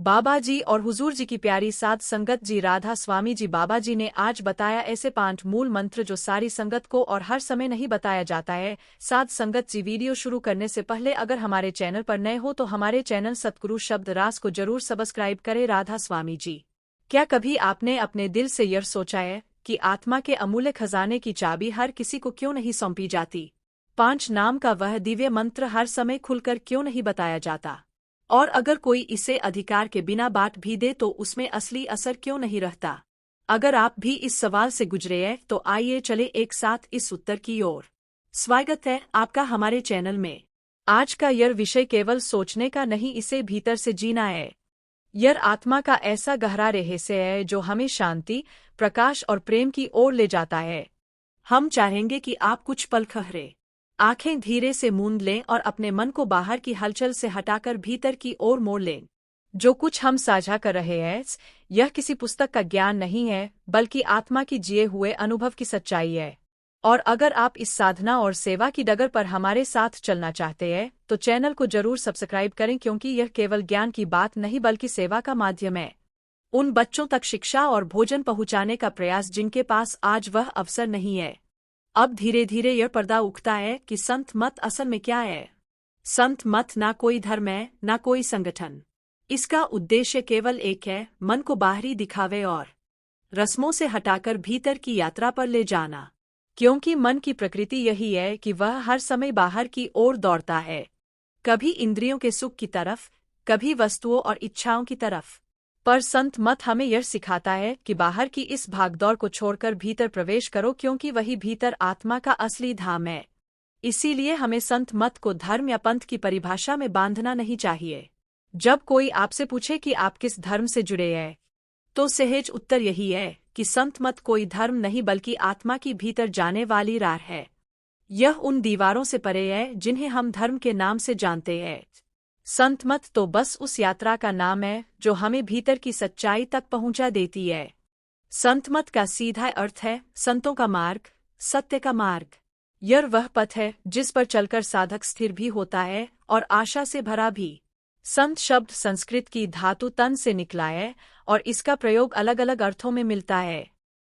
बाबा जी और हुजूर जी की प्यारी साध संगत जी, राधा स्वामी जी बाबा जी ने आज बताया ऐसे 5 मूल मंत्र जो सारी संगत को और हर समय नहीं बताया जाता है। साध संगत जी, वीडियो शुरू करने से पहले अगर हमारे चैनल पर नए हो तो हमारे चैनल सतगुरु शब्द रास को जरूर सब्सक्राइब करें। राधा स्वामी जी, क्या कभी आपने अपने दिल से यह सोचा है कि आत्मा के अमूल्य खजाने की चाबी हर किसी को क्यों नहीं सौंपी जाती? 5 नाम का वह दिव्य मंत्र हर समय खुलकर क्यों नहीं बताया जाता? और अगर कोई इसे अधिकार के बिना बांट भी दे तो उसमें असली असर क्यों नहीं रहता? अगर आप भी इस सवाल से गुजरे हैं तो आइए चले एक साथ इस उत्तर की ओर। स्वागत है आपका हमारे चैनल में। आज का यह विषय केवल सोचने का नहीं, इसे भीतर से जीना है। यह आत्मा का ऐसा गहरा रहस्य है जो हमें शांति, प्रकाश और प्रेम की ओर ले जाता है। हम चाहेंगे कि आप कुछ पल ठहरे, आंखें धीरे से मूंद लें और अपने मन को बाहर की हलचल से हटाकर भीतर की ओर मोड़ लें। जो कुछ हम साझा कर रहे हैं यह किसी पुस्तक का ज्ञान नहीं है, बल्कि आत्मा की जिए हुए अनुभव की सच्चाई है। और अगर आप इस साधना और सेवा की डगर पर हमारे साथ चलना चाहते हैं तो चैनल को जरूर सब्सक्राइब करें, क्योंकि यह केवल ज्ञान की बात नहीं बल्कि सेवा का माध्यम है। उन बच्चों तक शिक्षा और भोजन पहुंचाने का प्रयास जिनके पास आज वह अवसर नहीं है। अब धीरे धीरे यह पर्दा उठता है कि संत मत असल में क्या है। संत मत ना कोई धर्म है, ना कोई संगठन। इसका उद्देश्य केवल एक है, मन को बाहरी दिखावे और रस्मों से हटाकर भीतर की यात्रा पर ले जाना। क्योंकि मन की प्रकृति यही है कि वह हर समय बाहर की ओर दौड़ता है, कभी इंद्रियों के सुख की तरफ, कभी वस्तुओं और इच्छाओं की तरफ। पर संत मत हमें यह सिखाता है कि बाहर की इस भागदौड़ को छोड़कर भीतर प्रवेश करो, क्योंकि वही भीतर आत्मा का असली धाम है। इसीलिए हमें संत मत को धर्म या पंथ की परिभाषा में बांधना नहीं चाहिए। जब कोई आपसे पूछे कि आप किस धर्म से जुड़े हैं तो सहज उत्तर यही है कि संत मत कोई धर्म नहीं बल्कि आत्मा की भीतर जाने वाली राह है। यह उन दीवारों से परे है जिन्हें हम धर्म के नाम से जानते हैं। संत मत तो बस उस यात्रा का नाम है जो हमें भीतर की सच्चाई तक पहुंचा देती है। संत मत का सीधा अर्थ है संतों का मार्ग, सत्य का मार्ग। यह वह पथ है जिस पर चलकर साधक स्थिर भी होता है और आशा से भरा भी। संत शब्द संस्कृत की धातु तन से निकला है और इसका प्रयोग अलग अलग अर्थों में मिलता है,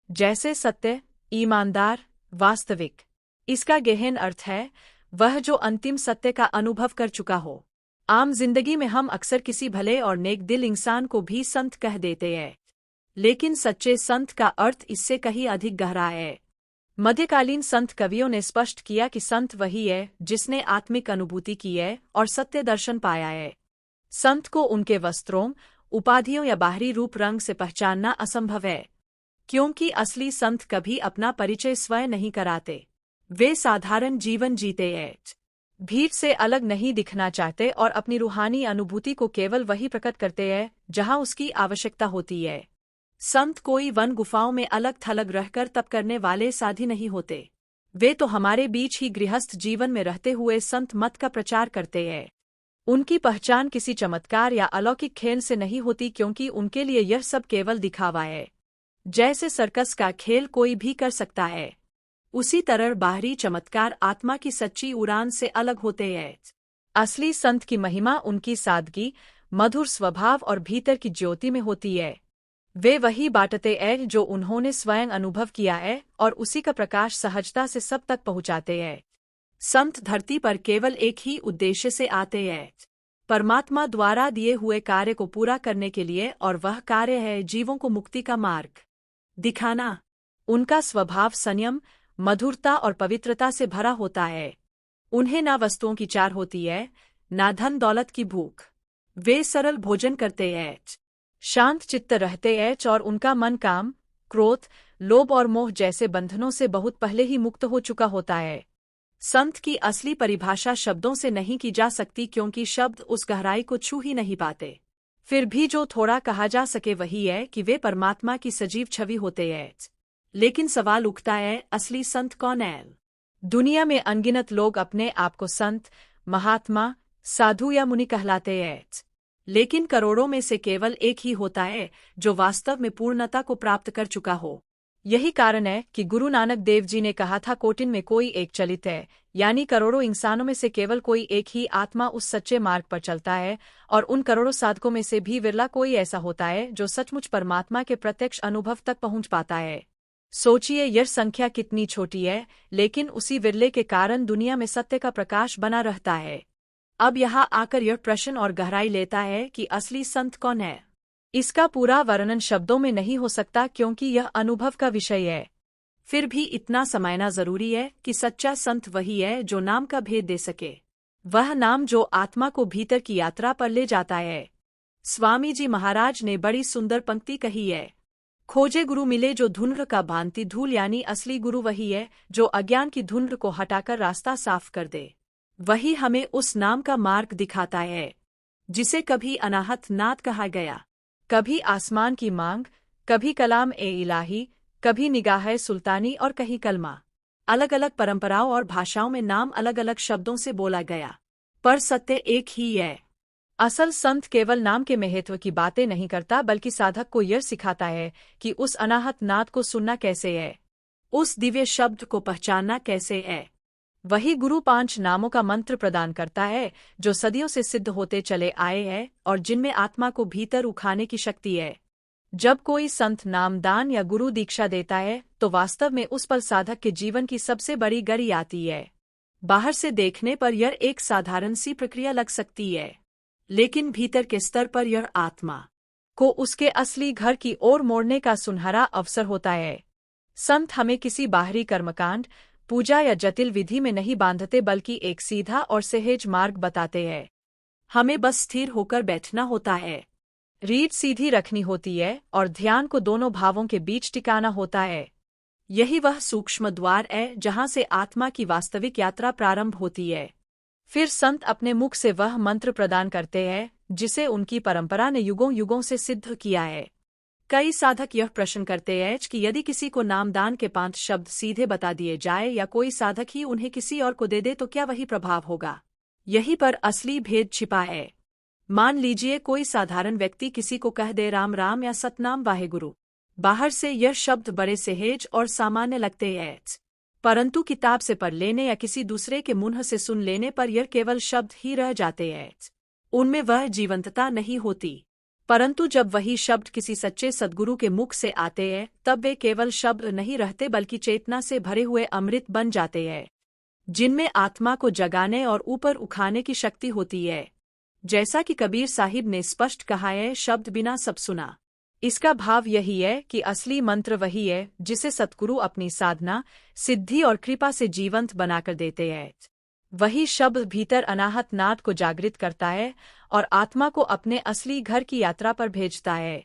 जैसे सत्य, ईमानदार, वास्तविक। इसका गहन अर्थ है वह जो अंतिम सत्य का अनुभव कर चुका हो। आम जिंदगी में हम अक्सर किसी भले और नेक दिल इंसान को भी संत कह देते हैं, लेकिन सच्चे संत का अर्थ इससे कहीं अधिक गहरा है। मध्यकालीन संत कवियों ने स्पष्ट किया कि संत वही है जिसने आत्मिक अनुभूति की है और सत्य दर्शन पाया है। संत को उनके वस्त्रों, उपाधियों या बाहरी रूप रंग से पहचानना असंभव है, क्योंकि असली संत कभी अपना परिचय स्वयं नहीं कराते। वे साधारण जीवन जीते हैं, भीड़ से अलग नहीं दिखना चाहते और अपनी रूहानी अनुभूति को केवल वही प्रकट करते हैं जहां उसकी आवश्यकता होती है। संत कोई वन गुफाओं में अलग थलग रहकर तप करने वाले साधी नहीं होते। वे तो हमारे बीच ही गृहस्थ जीवन में रहते हुए संत मत का प्रचार करते हैं। उनकी पहचान किसी चमत्कार या अलौकिक खेल से नहीं होती, क्योंकि उनके लिए यह सब केवल दिखावा है। जैसे सर्कस का खेल कोई भी कर सकता है, उसी तरह बाहरी चमत्कार आत्मा की सच्ची उड़ान से अलग होते हैं। असली संत की महिमा उनकी सादगी, मधुर स्वभाव और भीतर की ज्योति में होती है। वे वही बांटते हैं जो उन्होंने स्वयं अनुभव किया है और उसी का प्रकाश सहजता से सब तक पहुंचाते हैं। संत धरती पर केवल एक ही उद्देश्य से आते हैं, परमात्मा द्वारा दिए हुए कार्य को पूरा करने के लिए, और वह कार्य है जीवों को मुक्ति का मार्ग दिखाना। उनका स्वभाव संयम, मधुरता और पवित्रता से भरा होता है। उन्हें ना वस्तुओं की चार होती है, ना धन दौलत की भूख। वे सरल भोजन करते हैं, शांत चित्त रहते हैं और उनका मन काम, क्रोध, लोभ और मोह जैसे बंधनों से बहुत पहले ही मुक्त हो चुका होता है। संत की असली परिभाषा शब्दों से नहीं की जा सकती, क्योंकि शब्द उस गहराई को छू ही नहीं पाते। फिर भी जो थोड़ा कहा जा सके वही है कि वे परमात्मा की सजीव छवि होते हैं। लेकिन सवाल उठता है, असली संत कौन है? दुनिया में अनगिनत लोग अपने आप को संत, महात्मा, साधु या मुनि कहलाते हैं, लेकिन करोड़ों में से केवल एक ही होता है जो वास्तव में पूर्णता को प्राप्त कर चुका हो। यही कारण है कि गुरु नानक देव जी ने कहा था, कोटिन में कोई एक चलित है, यानी करोड़ों इंसानों में से केवल कोई एक ही आत्मा उस सच्चे मार्ग पर चलता है, और उन करोड़ों साधकों में से भी विरला कोई ऐसा होता है जो सचमुच परमात्मा के प्रत्यक्ष अनुभव तक पहुंच पाता है। सोचिए यह संख्या कितनी छोटी है, लेकिन उसी विरले के कारण दुनिया में सत्य का प्रकाश बना रहता है। अब यहाँ आकर यह प्रश्न और गहराई लेता है कि असली संत कौन है। इसका पूरा वर्णन शब्दों में नहीं हो सकता, क्योंकि यह अनुभव का विषय है। फिर भी इतना समझना जरूरी है कि सच्चा संत वही है जो नाम का भेद दे सके, वह नाम जो आत्मा को भीतर की यात्रा पर ले जाता है। स्वामी जी महाराज ने बड़ी सुंदर पंक्ति कही है, खोजे गुरु मिले जो धुंध का भांति धूल, यानी असली गुरु वही है जो अज्ञान की धुंध को हटाकर रास्ता साफ कर दे। वही हमें उस नाम का मार्ग दिखाता है जिसे कभी अनाहत नाद कहा गया, कभी आसमान की मांग, कभी कलाम ए इलाही, कभी निगाह सुल्तानी और कहीं कलमा। अलग अलग परंपराओं और भाषाओं में नाम अलग अलग शब्दों से बोला गया, पर सत्य एक ही है। असल संत केवल नाम के महत्व की बातें नहीं करता, बल्कि साधक को यह सिखाता है कि उस अनाहत नाद को सुनना कैसे है, उस दिव्य शब्द को पहचानना कैसे है। वही गुरु 5 नामों का मंत्र प्रदान करता है जो सदियों से सिद्ध होते चले आए हैं और जिनमें आत्मा को भीतर उखाने की शक्ति है। जब कोई संत नामदान या गुरु दीक्षा देता है तो वास्तव में उस पर साधक के जीवन की सबसे बड़ी गरी आती है। बाहर से देखने पर यह एक साधारण सी प्रक्रिया लग सकती है, लेकिन भीतर के स्तर पर यह आत्मा को उसके असली घर की ओर मोड़ने का सुनहरा अवसर होता है। संत हमें किसी बाहरी कर्मकांड, पूजा या जटिल विधि में नहीं बांधते, बल्कि एक सीधा और सहज मार्ग बताते हैं। हमें बस स्थिर होकर बैठना होता है, रीढ़ सीधी रखनी होती है और ध्यान को दोनों भावों के बीच टिकाना होता है। यही वह सूक्ष्म द्वार है जहां से आत्मा की वास्तविक यात्रा प्रारंभ होती है। फिर संत अपने मुख से वह मंत्र प्रदान करते हैं जिसे उनकी परंपरा ने युगों युगों से सिद्ध किया है। कई साधक यह प्रश्न करते हैं कि यदि किसी को नामदान के 5 शब्द सीधे बता दिए जाए या कोई साधक ही उन्हें किसी और को दे दे तो क्या वही प्रभाव होगा। यहीं पर असली भेद छिपा है। मान लीजिए कोई साधारण व्यक्ति किसी को कह दे राम राम या सतनाम वाहेगुरु। बाहर से यह शब्द बड़े सहज और सामान्य लगते हैं, परंतु किताब से पढ़ लेने या किसी दूसरे के मुंह से सुन लेने पर यह केवल शब्द ही रह जाते हैं, उनमें वह जीवंतता नहीं होती। परंतु जब वही शब्द किसी सच्चे सद्गुरु के मुख से आते हैं तब वे केवल शब्द नहीं रहते, बल्कि चेतना से भरे हुए अमृत बन जाते हैं, जिनमें आत्मा को जगाने और ऊपर उठाने की शक्ति होती है। जैसा कि कबीर साहिब ने स्पष्ट कहा है, शब्द बिना सब सुना। इसका भाव यही है कि असली मंत्र वही है जिसे सद्गुरु अपनी साधना, सिद्धि और कृपा से जीवंत बनाकर देते हैं। वही शब्द भीतर अनाहत नाद को जागृत करता है और आत्मा को अपने असली घर की यात्रा पर भेजता है।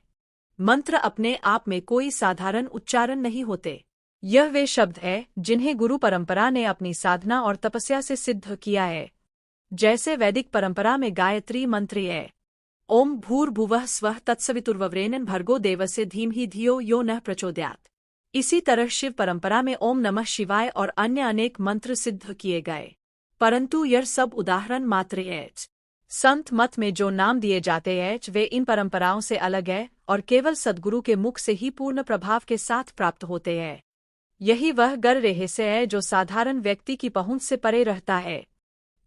मंत्र अपने आप में कोई साधारण उच्चारण नहीं होते। यह वे शब्द है जिन्हें गुरु परंपरा ने अपनी साधना और तपस्या से सिद्ध किया है। जैसे वैदिक परंपरा में गायत्री मंत्र है, ओम भूर्भुवः स्वः तत्सवितुर्वरेण्यं भर्गो देवस्य धीमहि धियो यो नः प्रचोदयात्। इसी तरह शिव परंपरा में ओम नमः शिवाय और अन्य अनेक मंत्र सिद्ध किए गए, परंतु यह सब उदाहरण मात्र है। संत मत में जो नाम दिए जाते हैं वे इन परंपराओं से अलग है और केवल सद्गुरु के मुख से ही पूर्ण प्रभाव के साथ प्राप्त होते हैं। यही वह गर रहस्य है जो साधारण व्यक्ति की पहुंच से परे रहता है।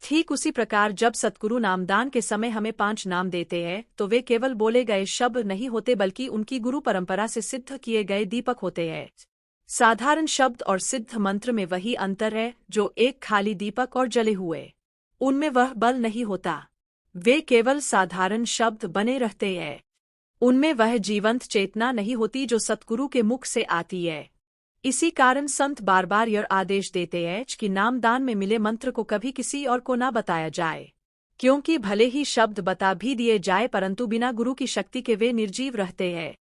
ठीक उसी प्रकार जब सद्गुरु नामदान के समय हमें 5 नाम देते हैं तो वे केवल बोले गए शब्द नहीं होते, बल्कि उनकी गुरु परंपरा से सिद्ध किए गए दीपक होते हैं। साधारण शब्द और सिद्ध मंत्र में वही अंतर है जो एक खाली दीपक और जले हुए, उनमें वह बल नहीं होता। वे केवल साधारण शब्द बने रहते हैं, उनमें वह जीवंत चेतना नहीं होती जो सद्गुरु के मुख से आती है। इसी कारण संत बार बार यह आदेश देते हैं कि नामदान में मिले मंत्र को कभी किसी और को न बताया जाए, क्योंकि भले ही शब्द बता भी दिए जाए परंतु बिना गुरु की शक्ति के वे निर्जीव रहते हैं,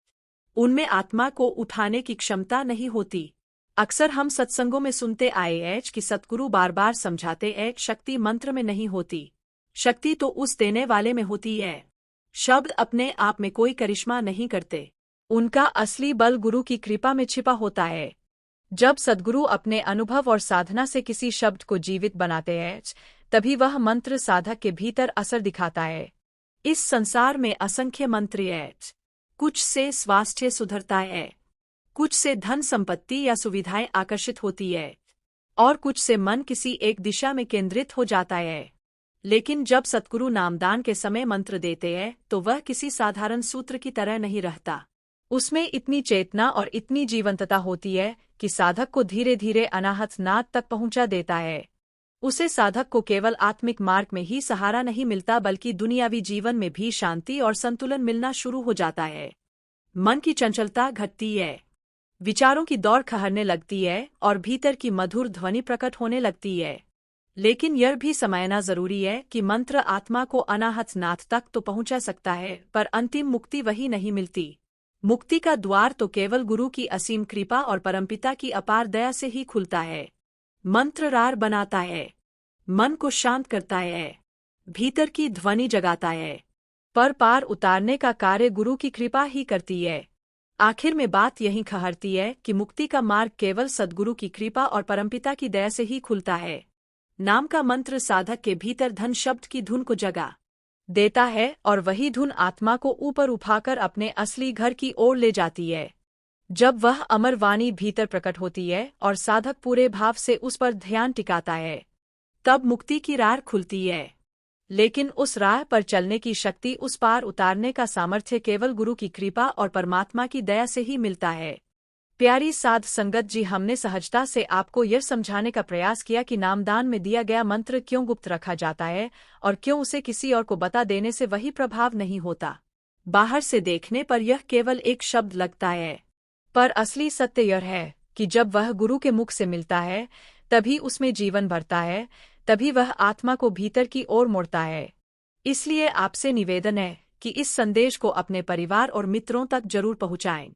उनमें आत्मा को उठाने की क्षमता नहीं होती। अक्सर हम सत्संगों में सुनते आए हैं कि सद्गुरु बार बार समझाते हैं शक्ति मंत्र में नहीं होती, शक्ति तो उस देने वाले में होती है। शब्द अपने आप में कोई करिश्मा नहीं करते, उनका असली बल गुरु की कृपा में छिपा होता है। जब सद्गुरु अपने अनुभव और साधना से किसी शब्द को जीवित बनाते हैं तभी वह मंत्र साधक के भीतर असर दिखाता है। इस संसार में असंख्य मंत्र हैं, कुछ से स्वास्थ्य सुधरता है, कुछ से धन संपत्ति या सुविधाएं आकर्षित होती है और कुछ से मन किसी एक दिशा में केंद्रित हो जाता है। लेकिन जब सद्गुरु नामदान के समय मंत्र देते हैं तो वह किसी साधारण सूत्र की तरह नहीं रहता। उसमें इतनी चेतना और इतनी जीवंतता होती है कि साधक को धीरे धीरे अनाहत नाद तक पहुंचा देता है। उसे साधक को केवल आत्मिक मार्ग में ही सहारा नहीं मिलता बल्कि दुनियावी जीवन में भी शांति और संतुलन मिलना शुरू हो जाता है। मन की चंचलता घटती है, विचारों की दौड़ खहरने लगती है और भीतर की मधुर ध्वनि प्रकट होने लगती है। लेकिन यह भी समझना जरूरी है कि मंत्र आत्मा को अनाहत नाथ तक तो पहुंचा सकता है, पर अंतिम मुक्ति वही नहीं मिलती। मुक्ति का द्वार तो केवल गुरु की असीम कृपा और परमपिता की अपार दया से ही खुलता है। मंत्र रार बनाता है, मन को शांत करता है, भीतर की ध्वनि जगाता है, पर पार उतारने का कार्य गुरु की कृपा ही करती है। आखिर में बात यही खहरती है कि मुक्ति का मार्ग केवल सद्गुरु की कृपा और परमपिता की दया से ही खुलता है। नाम का मंत्र साधक के भीतर धन शब्द की धुन को जगा देता है और वही धुन आत्मा को ऊपर उठाकर अपने असली घर की ओर ले जाती है। जब वह अमर वाणी भीतर प्रकट होती है और साधक पूरे भाव से उस पर ध्यान टिकाता है, तब मुक्ति की राह खुलती है। लेकिन उस राह पर चलने की शक्ति, उस पार उतारने का सामर्थ्य केवल गुरु की कृपा और परमात्मा की दया से ही मिलता है। प्यारी साध संगत जी, हमने सहजता से आपको यह समझाने का प्रयास किया कि नामदान में दिया गया मंत्र क्यों गुप्त रखा जाता है और क्यों उसे किसी और को बता देने से वही प्रभाव नहीं होता। बाहर से देखने पर यह केवल एक शब्द लगता है, पर असली सत्य यह है कि जब वह गुरु के मुख से मिलता है तभी उसमें जीवन भरता है, तभी वह आत्मा को भीतर की ओर मोड़ता है। इसलिए आपसे निवेदन है कि इस संदेश को अपने परिवार और मित्रों तक जरूर पहुंचाएं।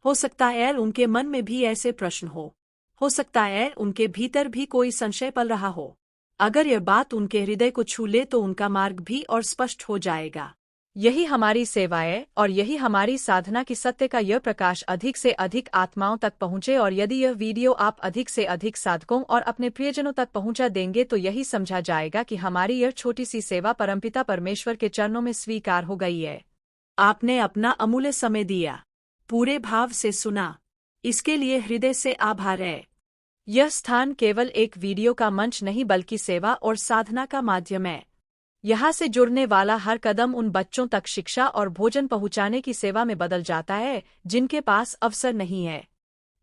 हो सकता है उनके मन में भी ऐसे प्रश्न हो सकता है उनके भीतर भी कोई संशय पल रहा हो। अगर यह बात उनके हृदय को छू ले तो उनका मार्ग भी और स्पष्ट हो जाएगा। यही हमारी सेवा है और यही हमारी साधना की सत्य का यह प्रकाश अधिक से अधिक आत्माओं तक पहुंचे। और यदि यह वीडियो आप अधिक से अधिक साधकों और अपने प्रियजनों तक पहुंचा देंगे तो यही समझा जाएगा कि हमारी यह छोटी सी सेवा परमपिता परमेश्वर के चरणों में स्वीकार हो गई है। आपने अपना अमूल्य समय दिया, पूरे भाव से सुना, इसके लिए हृदय से आभार है। यह स्थान केवल एक वीडियो का मंच नहीं बल्कि सेवा और साधना का माध्यम है। यहाँ से जुड़ने वाला हर कदम उन बच्चों तक शिक्षा और भोजन पहुँचाने की सेवा में बदल जाता है जिनके पास अवसर नहीं है।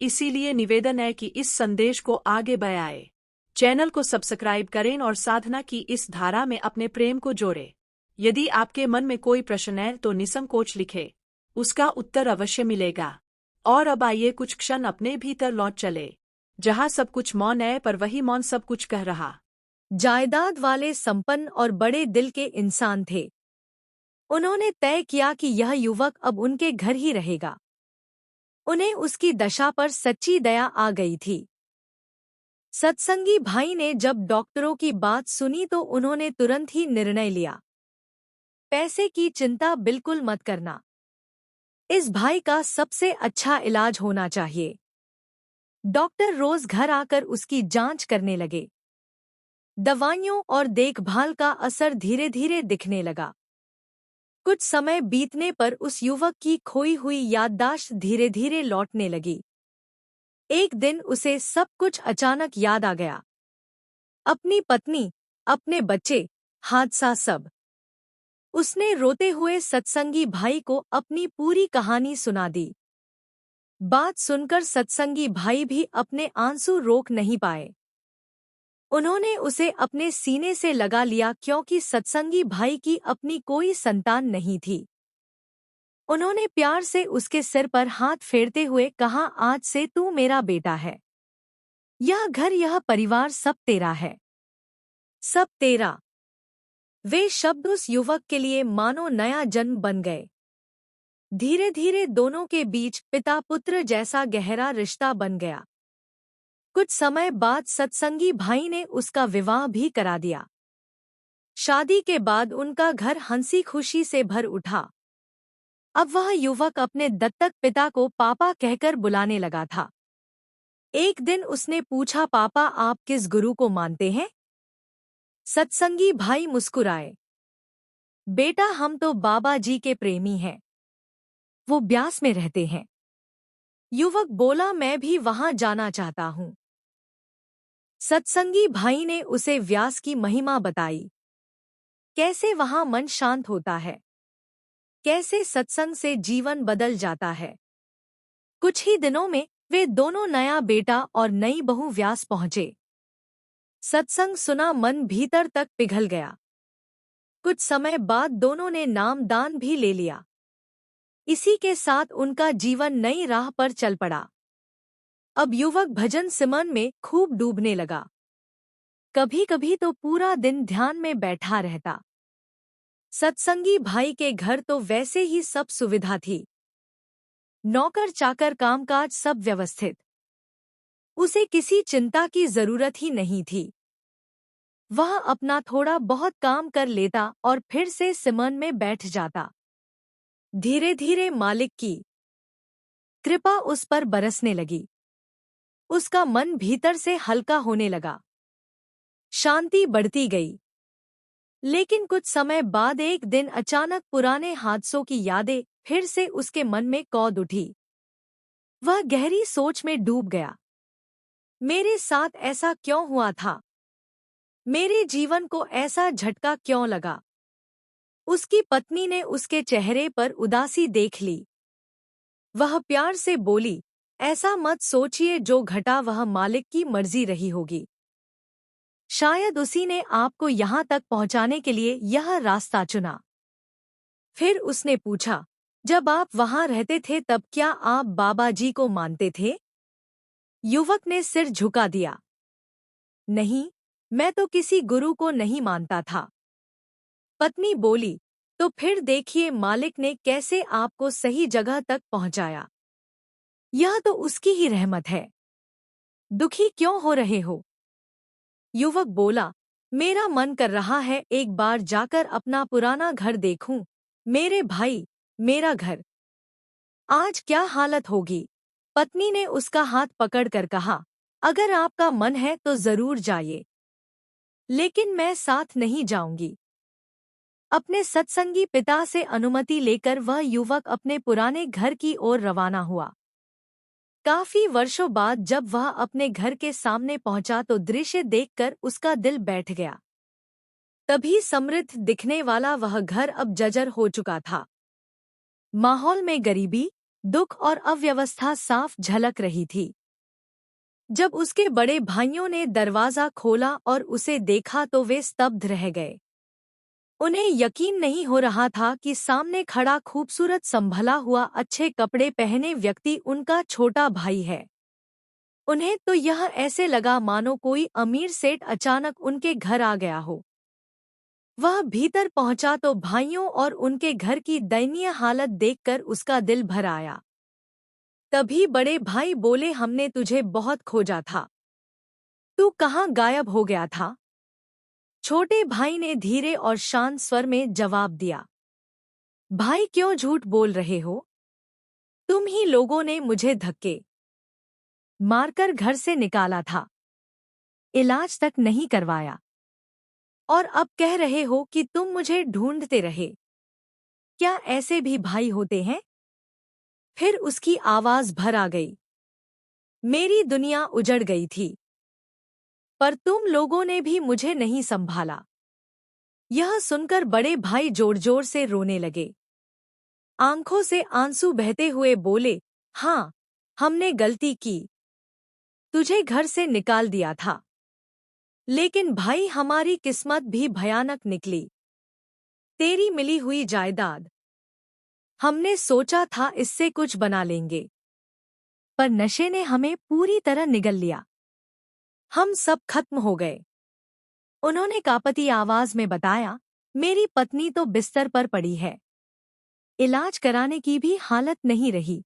इसीलिए निवेदन है कि इस संदेश को आगे बढ़ाएं। चैनल को सब्सक्राइब करें और साधना की इस धारा में अपने प्रेम को जोड़ें। यदि आपके मन में कोई प्रश्न है तो निसंकोच लिखें, उसका उत्तर अवश्य मिलेगा। और अब आइए कुछ क्षण अपने भीतर लौट चले, जहाँ सब कुछ मौन है पर वही मौन सब कुछ कह रहा। जायदाद वाले संपन्न और बड़े दिल के इंसान थे। उन्होंने तय किया कि यह युवक अब उनके घर ही रहेगा। उन्हें उसकी दशा पर सच्ची दया आ गई थी। सत्संगी भाई ने जब डॉक्टरों की बात सुनी तो उन्होंने तुरंत ही निर्णय लिया, पैसे की चिंता बिल्कुल मत करना, इस भाई का सबसे अच्छा इलाज होना चाहिए। डॉक्टर रोज घर आकर उसकी जांच करने लगे। दवाइयों और देखभाल का असर धीरे धीरे दिखने लगा। कुछ समय बीतने पर उस युवक की खोई हुई याददाश्त धीरे धीरे लौटने लगी। एक दिन उसे सब कुछ अचानक याद आ गया, अपनी पत्नी, अपने बच्चे, हादसा सब। उसने रोते हुए सत्संगी भाई को अपनी पूरी कहानी सुना दी। बात सुनकर सत्संगी भाई भी अपने आंसू रोक नहीं पाए। उन्होंने उसे अपने सीने से लगा लिया क्योंकि सत्संगी भाई की अपनी कोई संतान नहीं थी। उन्होंने प्यार से उसके सिर पर हाथ फेरते हुए कहा, आज से तू मेरा बेटा है। यह घर, यह परिवार सब तेरा है, सब तेरा। वे शब्द उस युवक के लिए मानो नया जन्म बन गए। धीरे धीरे दोनों के बीच पिता पुत्र जैसा गहरा रिश्ता बन गया। कुछ समय बाद सत्संगी भाई ने उसका विवाह भी करा दिया। शादी के बाद उनका घर हंसी खुशी से भर उठा। अब वह युवक अपने दत्तक पिता को पापा कहकर बुलाने लगा था। एक दिन उसने पूछा, पापा आप किस गुरु को मानते हैं? सत्संगी भाई मुस्कुराए, बेटा हम तो बाबा जी के प्रेमी हैं, वो ब्यास में रहते हैं। युवक बोला, मैं भी वहां जाना चाहता हूं। सत्संगी भाई ने उसे व्यास की महिमा बताई, कैसे वहां मन शांत होता है, कैसे सत्संग से जीवन बदल जाता है। कुछ ही दिनों में वे दोनों, नया बेटा और नई बहू, व्यास पहुंचे। सत्संग सुना, मन भीतर तक पिघल गया। कुछ समय बाद दोनों ने नाम दान भी ले लिया। इसी के साथ उनका जीवन नई राह पर चल पड़ा। अब युवक भजन सिमरन में खूब डूबने लगा। कभी कभी तो पूरा दिन ध्यान में बैठा रहता। सत्संगी भाई के घर तो वैसे ही सब सुविधा थी, नौकर चाकर, कामकाज सब व्यवस्थित। उसे किसी चिंता की जरूरत ही नहीं थी। वह अपना थोड़ा बहुत काम कर लेता और फिर से सिमरन में बैठ जाता। धीरे धीरे मालिक की कृपा उस पर बरसने लगी। उसका मन भीतर से हल्का होने लगा, शांति बढ़ती गई। लेकिन कुछ समय बाद एक दिन अचानक पुराने हादसों की यादें फिर से उसके मन में कौद उठी। वह गहरी सोच में डूब गया। मेरे साथ ऐसा क्यों हुआ था? मेरे जीवन को ऐसा झटका क्यों लगा? उसकी पत्नी ने उसके चेहरे पर उदासी देख ली। वह प्यार से बोली, ऐसा मत सोचिए, जो घटा वह मालिक की मर्जी रही होगी। शायद उसी ने आपको यहाँ तक पहुँचाने के लिए यह रास्ता चुना। फिर उसने पूछा, जब आप वहाँ रहते थे तब क्या आप बाबा जी को मानते थे? युवक ने सिर झुका दिया। नहीं, मैं तो किसी गुरु को नहीं मानता था। पत्नी बोली, तो फिर देखिए मालिक ने कैसे आपको सही जगह तक पहुँचाया। यह तो उसकी ही रहमत है। दुखी क्यों हो रहे हो? युवक बोला, मेरा मन कर रहा है एक बार जाकर अपना पुराना घर देखूं। मेरे भाई, मेरा घर आज क्या हालत होगी। पत्नी ने उसका हाथ पकड़कर कहा, अगर आपका मन है तो जरूर जाइए, लेकिन मैं साथ नहीं जाऊंगी। अपने सत्संगी पिता से अनुमति लेकर वह युवक अपने पुराने घर की ओर रवाना हुआ। काफी वर्षों बाद जब वह अपने घर के सामने पहुंचा तो दृश्य देखकर उसका दिल बैठ गया। तभी समृद्ध दिखने वाला वह घर अब जर्जर हो चुका था। माहौल में गरीबी, दुख और अव्यवस्था साफ झलक रही थी। जब उसके बड़े भाइयों ने दरवाजा खोला और उसे देखा तो वे स्तब्ध रह गए। उन्हें यकीन नहीं हो रहा था कि सामने खड़ा खूबसूरत संभला हुआ अच्छे कपड़े पहने व्यक्ति उनका छोटा भाई है। उन्हें तो यह ऐसे लगा मानो कोई अमीर सेठ अचानक उनके घर आ गया हो। वह भीतर पहुंचा तो भाइयों और उनके घर की दयनीय हालत देखकर उसका दिल भर आया। तभी बड़े भाई बोले, हमने तुझे बहुत खोजा था, तू कहाँ गायब हो गया था? छोटे भाई ने धीरे और शांत स्वर में जवाब दिया, भाई क्यों झूठ बोल रहे हो? तुम ही लोगों ने मुझे धक्के मारकर घर से निकाला था, इलाज तक नहीं करवाया, और अब कह रहे हो कि तुम मुझे ढूंढते रहे। क्या ऐसे भी भाई होते हैं? फिर उसकी आवाज भर आ गई, मेरी दुनिया उजड़ गई थी, पर तुम लोगों ने भी मुझे नहीं संभाला। यह सुनकर बड़े भाई जोर जोर से रोने लगे। आंखों से आंसू बहते हुए बोले, हाँ, हमने गलती की, तुझे घर से निकाल दिया था। लेकिन भाई, हमारी किस्मत भी भयानक निकली। तेरी मिली हुई जायदाद, हमने सोचा था इससे कुछ बना लेंगे, पर नशे ने हमें पूरी तरह निगल लिया। हम सब खत्म हो गए। उन्होंने कांपती आवाज में बताया, मेरी पत्नी तो बिस्तर पर पड़ी है, इलाज कराने की भी हालत नहीं रही।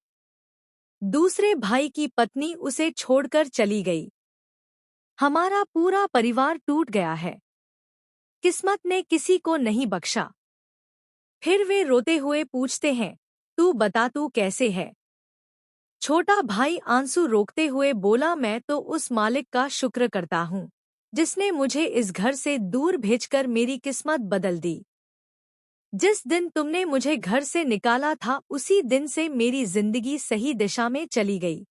दूसरे भाई की पत्नी उसे छोड़कर चली गई। हमारा पूरा परिवार टूट गया है। किस्मत ने किसी को नहीं बख्शा। फिर वे रोते हुए पूछते हैं, तू बता, तू कैसे है? छोटा भाई आंसू रोकते हुए बोला, मैं तो उस मालिक का शुक्र करता हूँ जिसने मुझे इस घर से दूर भेजकर मेरी किस्मत बदल दी। जिस दिन तुमने मुझे घर से निकाला था उसी दिन से मेरी जिंदगी सही दिशा में चली गई।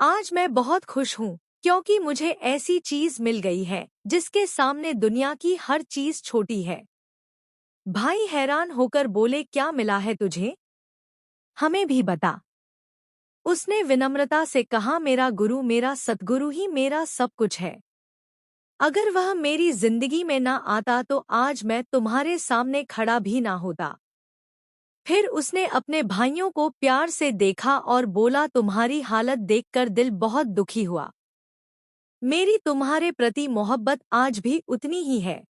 आज मैं बहुत खुश हूँ क्योंकि मुझे ऐसी चीज मिल गई है जिसके सामने दुनिया की हर चीज छोटी है। भाई हैरान होकर बोले, क्या मिला है तुझे? हमें भी बता। उसने विनम्रता से कहा, मेरा गुरु, मेरा सतगुरु ही मेरा सब कुछ है। अगर वह मेरी जिंदगी में ना आता तो आज मैं तुम्हारे सामने खड़ा भी ना होता। फिर उसने अपने भाइयों को प्यार से देखा और बोला, तुम्हारी हालत देखकर दिल बहुत दुखी हुआ। मेरी तुम्हारे प्रति मोहब्बत आज भी उतनी ही है,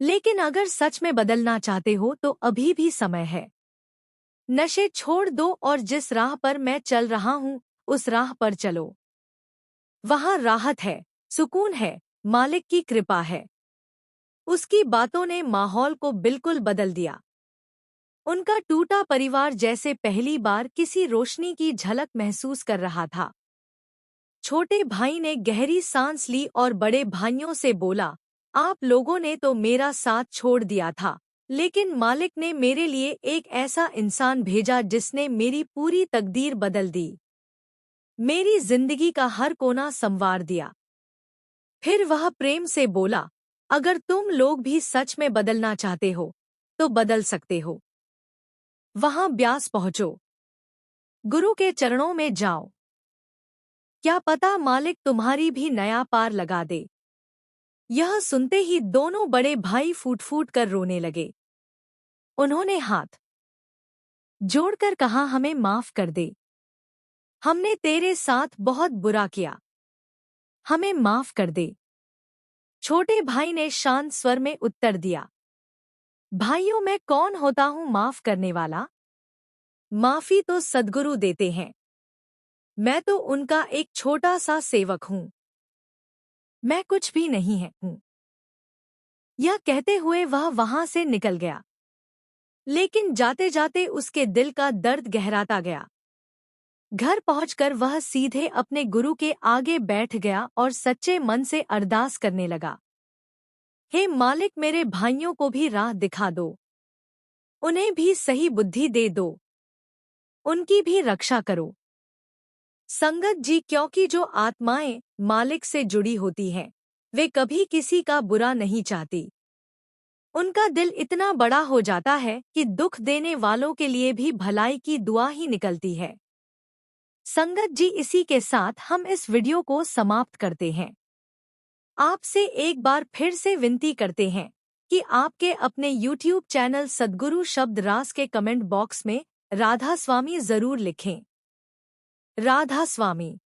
लेकिन अगर सच में बदलना चाहते हो तो अभी भी समय है। नशे छोड़ दो और जिस राह पर मैं चल रहा हूँ उस राह पर चलो। वहाँ राहत है, सुकून है, मालिक की कृपा है। उसकी बातों ने माहौल को बिल्कुल बदल दिया। उनका टूटा परिवार जैसे पहली बार किसी रोशनी की झलक महसूस कर रहा था। छोटे भाई ने गहरी सांस ली और बड़े भाइयों से बोला, आप लोगों ने तो मेरा साथ छोड़ दिया था, लेकिन मालिक ने मेरे लिए एक ऐसा इंसान भेजा जिसने मेरी पूरी तकदीर बदल दी, मेरी जिंदगी का हर कोना संवार दिया। फिर वह प्रेम से बोला, अगर तुम लोग भी सच में बदलना चाहते हो तो बदल सकते हो। वहां ब्यास पहुंचो, गुरु के चरणों में जाओ। क्या पता मालिक तुम्हारी भी नया पार लगा दे। यह सुनते ही दोनों बड़े भाई फूट फूट कर रोने लगे। उन्होंने हाथ जोड़कर कहा, हमें माफ कर दे, हमने तेरे साथ बहुत बुरा किया, हमें माफ कर दे। छोटे भाई ने शांत स्वर में उत्तर दिया, भाइयों, मैं कौन होता हूँ माफ करने वाला? माफी तो सद्गुरु देते हैं, मैं तो उनका एक छोटा सा सेवक हूँ, मैं कुछ भी नहीं है हूँ। यह कहते हुए वह वहां से निकल गया, लेकिन जाते जाते उसके दिल का दर्द गहराता गया। घर पहुंचकर वह सीधे अपने गुरु के आगे बैठ गया और सच्चे मन से अरदास करने लगा, हे मालिक, मेरे भाइयों को भी राह दिखा दो, उन्हें भी सही बुद्धि दे दो, उनकी भी रक्षा करो। संगत जी, क्योंकि जो आत्माएं मालिक से जुड़ी होती हैं वे कभी किसी का बुरा नहीं चाहती। उनका दिल इतना बड़ा हो जाता है कि दुख देने वालों के लिए भी भलाई की दुआ ही निकलती है। संगत जी, इसी के साथ हम इस वीडियो को समाप्त करते हैं। आपसे एक बार फिर से विनती करते हैं कि आपके अपने YouTube चैनल सद्गुरु शब्द रास के कमेंट बॉक्स में राधा स्वामी जरूर लिखें। राधा स्वामी।